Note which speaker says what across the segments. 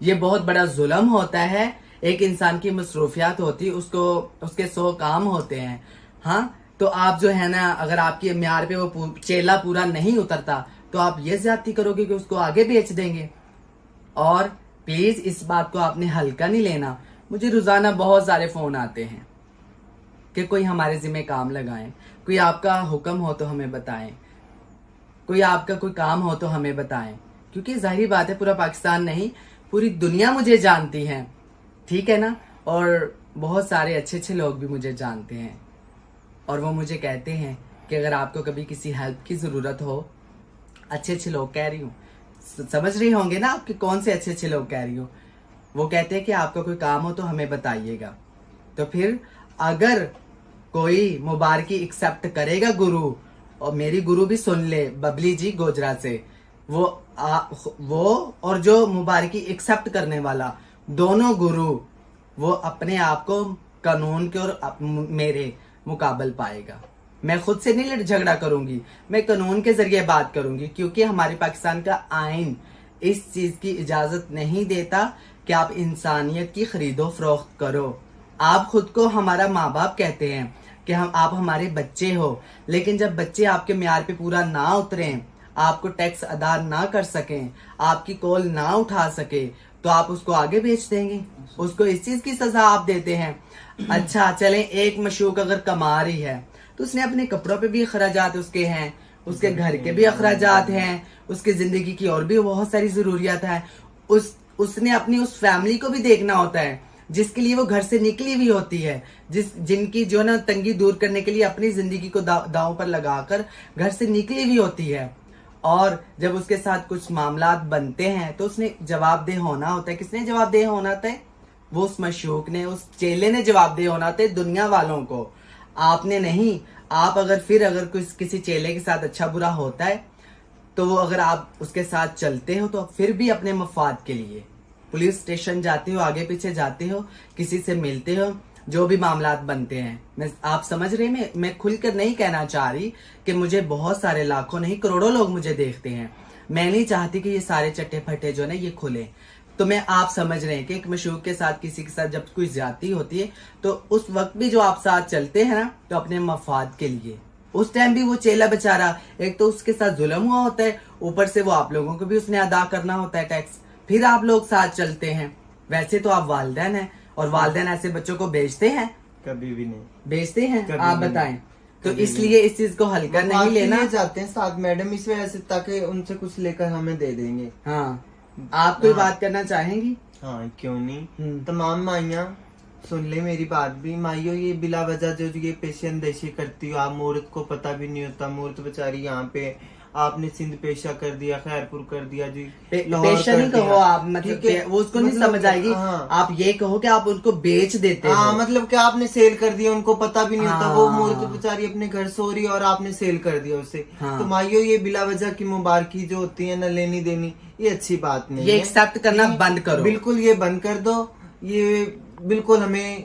Speaker 1: ये बहुत बड़ा जुल्म होता है। एक इंसान की मसरूफियात होती है, उसको उसके 100 काम होते हैं। हाँ, तो आप जो है ना, अगर आपकी म्यार पे वो चेला पूरा नहीं उतरता तो आप ये ज्यादती करोगे कि उसको आगे बेच देंगे। और प्लीज इस बात को आपने हल्का नहीं लेना। मुझे रोजाना बहुत सारे फोन आते हैं कि कोई हमारे जिम्मे काम लगाएं, कोई आपका हुक्म हो तो हमें बताएं, कोई आपका कोई काम हो तो हमें बताएं। क्योंकि जाहिर बात है, पूरा पाकिस्तान नहीं, पूरी दुनिया मुझे जानती है, ठीक है ना। और बहुत सारे अच्छे अच्छे लोग भी मुझे जानते हैं, और वो मुझे कहते हैं कि अगर आपको कभी किसी हेल्प की जरूरत हो, अच्छे अच्छे लोग कह रही हूँ, समझ रही होंगे ना आपके कौन से अच्छे अच्छे लोग कह रही हूँ। वो कहते हैं कि आपका कोई काम हो तो हमें बताइएगा। तो फिर अगर कोई मुबारकी एक्सेप्ट करेगा गुरु, और मेरी गुरु भी सुन ले, बबली जी गोजरा से, वो और जो मुबारकी एक्सेप्ट करने वाला, दोनों गुरु, वो अपने आप को कानून के और मेरे मुकाबल पाएगा। मैं खुद से नहीं झगड़ा करूंगी, मैं कानून के जरिए बात करूंगी, क्योंकि हमारे पाकिस्तान का आइन इस चीज की इजाजत नहीं देता कि आप इंसानियत की खरीदो फरोख्त करो। आप खुद को हमारा माँ बाप कहते हैं कि आप हमारे बच्चे हो, लेकिन जब बच्चे आपके म्यार पे पूरा ना उतरें, आपको टैक्स अदा ना कर सकें, आपकी कॉल ना उठा सके, तो आप उसको आगे बेच देंगे। उसको इस चीज की सजा आप देते हैं। अच्छा चले, एक मशूक अगर कमा रही है तो उसने अपने कपड़ों पे भी अखराजात उसके हैं, उसके घर के भी अखराजात हैं, उसके जिंदगी की और भी बहुत सारी जरूरियात है। उसने अपनी उस फैमिली को भी देखना होता है जिसके लिए वो घर से निकली हुई होती है, जिनकी जो ना तंगी दूर करने के लिए अपनी जिंदगी को दांव पर लगाकर घर से निकली हुई होती है। और जब उसके साथ कुछ मामलात बनते हैं तो उसने जवाबदेह होना होता है। किसने जवाबदेह होना होता है? वो उस मशूक ने, उस चेले ने जवाबदेह होना होता है दुनिया वालों को, आपने नहीं। आप अगर किसी चेले के साथ अच्छा बुरा होता है तो वो अगर आप उसके साथ चलते हो तो फिर भी अपने मफाद के लिए पुलिस स्टेशन जाते हो, आगे पीछे जाते हो, किसी से मिलते हो, जो भी मामलात बनते हैं। आप समझ रहे, मैं खुलकर नहीं कहना चाह रही कि मुझे बहुत सारे लाखों नहीं करोड़ों लोग मुझे देखते हैं। मैं नहीं चाहती कि ये सारे चट्टे फट्टे जो ना ये खुले। तो मैं आप समझ रहे हैं कि एक मशूक के साथ किसी के साथ जब कोई ज्यादती होती है तो उस वक्त भी जो आप साथ चलते हैं ना, तो अपने मफाद के लिए, उस टाइम भी वो चेला बेचारा, एक तो उसके साथ जुल्म हुआ होता है, ऊपर से वो आप लोगों को भी उसने अदा करना होता है टैक्स, फिर आप लोग साथ चलते हैं। वैसे तो आप वालिदैन हैं, और वालिदैन ऐसे बच्चों को बेचते हैं?
Speaker 2: कभी भी नहीं
Speaker 1: बेचते हैं, आप बताएं। तो इसलिए इस चीज को हल्का नहीं लेना
Speaker 2: चाहते हैं साथ मैडम, इस वजह से ताकि उनसे कुछ लेकर हमें दे देंगे।
Speaker 1: हाँ, आप कोई बात करना चाहेंगी?
Speaker 2: हाँ, क्यों नहीं। तमाम माइया सुन ले मेरी बात भी। माइयो, ये बिला वजह जो ये पेशे अंदेशी करती हो आप, मूर्त को पता भी नहीं होता। मूर्त बेचारी यहाँ पे आपने सिंध पेशा कर दिया, खैरपुर कर दिया जी,
Speaker 1: पेशा नहीं कहो आप, मतलब वो उसको नहीं समझ आएगी। आप ये कहो कि आप उनको बेच देते हो।
Speaker 2: मतलब कि आपने सेल कर दिया, उनको पता भी नहीं होता। वो मूर्त बेचारी अपने घर सो रही है और आपने सेल कर दिया उसे। तो माइयो, ये बिला वजह की मुबारकी जो होती है ना, लेनी देनी, ये अच्छी बात नहीं है।
Speaker 1: ये एक्सेप्ट करना बंद करो,
Speaker 2: बिल्कुल ये बंद कर दो। ये बिल्कुल हमें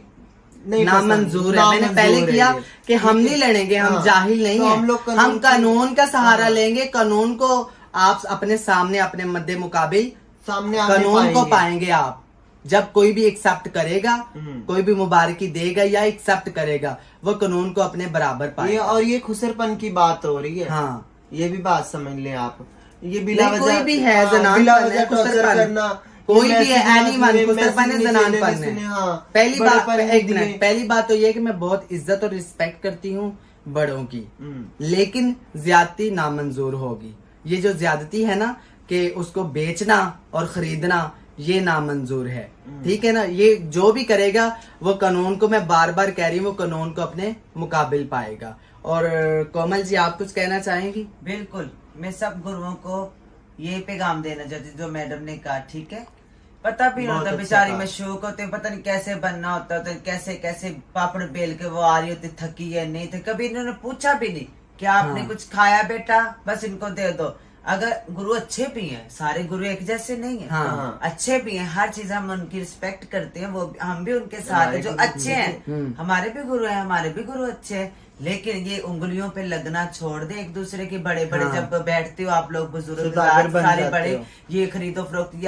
Speaker 2: नहीं
Speaker 1: नामंजूर है। मैंने पहले किया कि हम नहीं लड़ेंगे, हम जाहिल नहीं है, हम कानून का सहारा लेंगे। कानून को आप अपने सामने, अपने मद्दे मुकाबिल सामने कानून को पाएंगे आप। जब कोई भी एक्सेप्ट करेगा, कोई भी मुबारकी देगा या एक्सेप्ट करेगा, वो कानून को अपने बराबर पाएगा।
Speaker 2: और ये खुसरपन की बात हो रही है। हाँ, ये भी बात समझ ले आप। ये बिला वजह
Speaker 1: कोई भी है जनान करना, कोई भी है, पहली बात तो ये कि मैं बहुत इज्जत और रिस्पेक्ट करती हूँ बड़ों की, लेकिन ज्यादती नामंजूर होगी। ये जो ज्यादती है ना कि उसको बेचना और खरीदना, ये नामंजूर है, ठीक है ना। ये जो भी करेगा वो कानून को, मैं बार बार कह रही हूँ, वो कानून को अपने मुकाबिल पाएगा। और कोमल जी, आप कुछ कहना चाहेंगी?
Speaker 3: बिल्कुल, मैं सब गुरुओं को ये पैगाम देना चाहती, जो मैडम ने कहा, ठीक है। पता भी नहीं होता, बेचारी मशूक होते, पता नहीं कैसे बनना होता, तो कैसे कैसे पापड़ बेल के वो आ रही होती, थकी है नहीं थे। कभी इन्होंने पूछा भी नहीं कि आपने कुछ खाया बेटा, बस इनको दे दो। अगर गुरु अच्छे भी हैं, सारे गुरु एक जैसे नहीं है, अच्छे भी हैं, हर चीज हम उनकी रिस्पेक्ट करते हैं, वो हम भी उनके साथ है जो अच्छे हैं। हमारे भी गुरु हैं, हमारे भी गुरु अच्छे हैं, लेकिन ये उंगलियों पे लगना छोड़ दे एक दूसरे के। बड़े बड़े जब बैठते हो आप लोग, बुजुर्ग सारे बड़े, ये खरीदो फरोख्त,